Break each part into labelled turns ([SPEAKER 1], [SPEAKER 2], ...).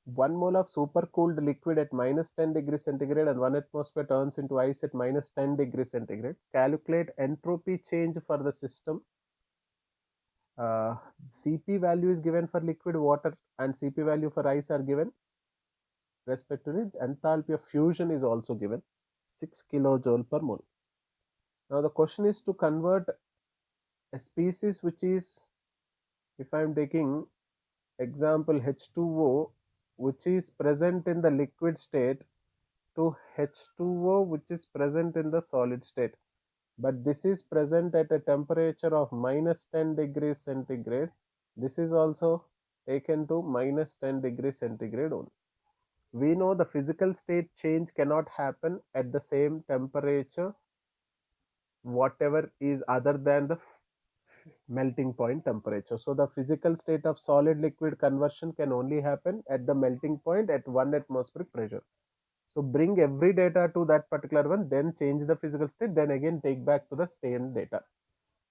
[SPEAKER 1] 1 mole of supercooled liquid at minus 10 degrees centigrade and 1 atmosphere turns into ice at minus 10 degrees centigrade. Calculate entropy change for the system. Cp value is given for liquid water and Cp value for ice are given respectively. Enthalpy of fusion is also given 6 kilojoule per mole. Now the question is to convert a species which is, if I am taking example H2O, which is present in the liquid state, to H2O which is present in the solid state, but this is present at a temperature of minus 10 degrees centigrade. This is also taken to minus 10 degrees centigrade only. We know the physical state change cannot happen at the same temperature whatever is other than the melting point temperature. So the physical state of solid liquid conversion can only happen at the melting point at 1 atmospheric pressure. So bring every data to that particular one, then change the physical state, then again take back to the same data.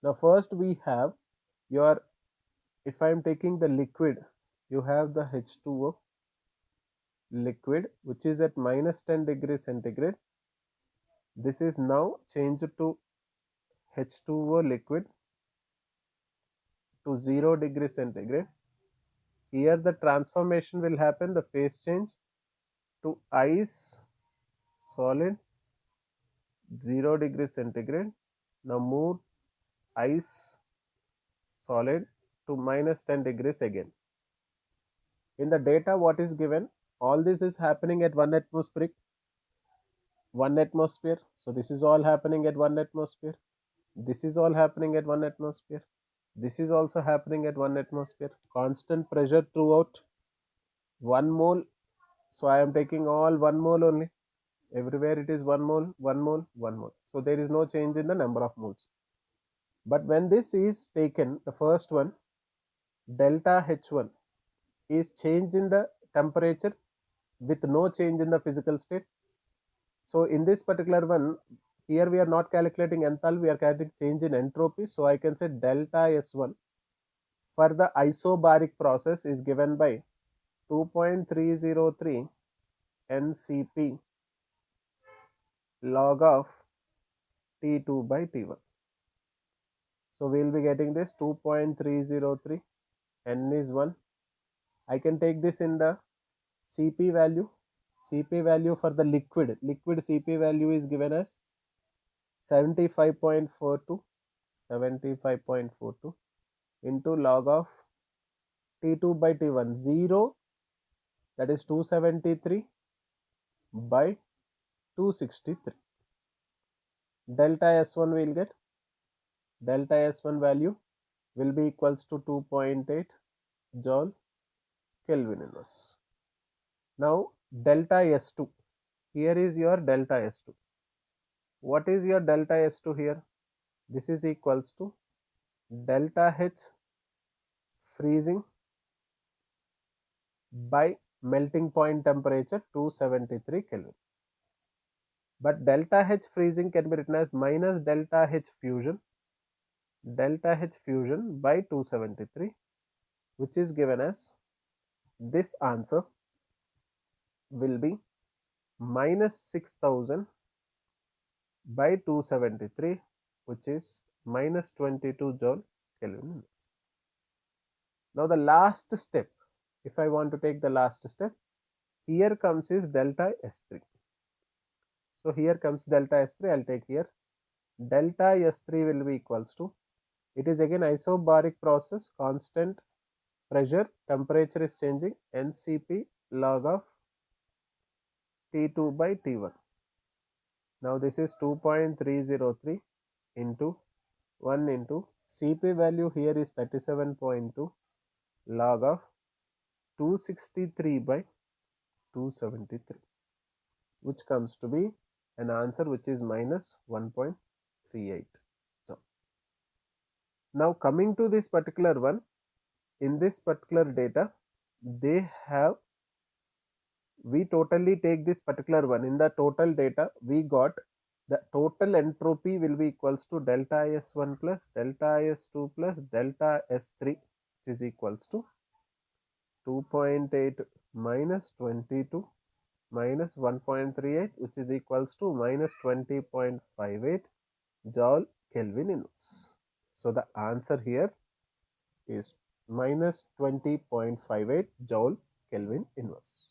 [SPEAKER 1] Now first we have your, if I am taking the liquid, you have the H2O liquid which is at minus 10 degrees centigrade. This is now changed to H2O liquid to 0 degrees centigrade. Here the transformation will happen, the phase change to ice solid 0 degrees centigrade. Now move ice solid to minus 10 degrees again. In the data what is given, all this is happening at 1 atmospheric, 1 atmosphere. So this is all happening at 1 atmosphere. This is all happening at 1 atmosphere. This is also happening at 1 atmosphere. Constant pressure throughout. 1 mole. So I am taking all 1 mole only. Everywhere it is 1 mole, 1 mole, 1 mole. So there is no change in the number of moles. But when this is taken, the first one, delta H1 is change in the temperature with no change in the physical state. So in this particular one, here we are not calculating enthalpy, we are calculating change in entropy. So I can say delta S1 for the isobaric process is given by 2.303 NCP log of T2 by T1. So we will be getting this 2.303, N is 1. I can take this in the Cp value. Cp value for the liquid Cp value is given as 75.42, 75.42 into log of T2 by T1, 0, that is 273 by 263. Delta S1 will get, delta S1 value will be equals to 2.8 joule Kelvin inverse. Now delta S2, here is your delta S2. What is your delta S2 here? This is equals to delta H freezing by melting point temperature 273 Kelvin. But delta H freezing can be written as minus delta H fusion by 273, which is given as, this answer will be minus 6000 by 273, which is minus 22 joule Kelvin. Now the last step, if I want to take the last step, here comes is delta S3. So here comes delta S3, I'll take here. Delta S3 will be equals to, it is again isobaric process, constant pressure, temperature is changing, NCP log of T2 by T1. Now this is 2.303 into 1 into Cp value here is 37.2 log of 263 by 273, which comes to be an answer which is minus 1.38. So now coming to this particular one, in this particular data, they have, we totally take this particular one, in the total data we got the total entropy will be equals to delta S1 plus delta S2 plus delta S3, which is equals to 2.8 minus 22 minus 1.38, which is equals to minus 20.58 joule Kelvin inverse. So the answer here is minus 20.58 joule Kelvin inverse.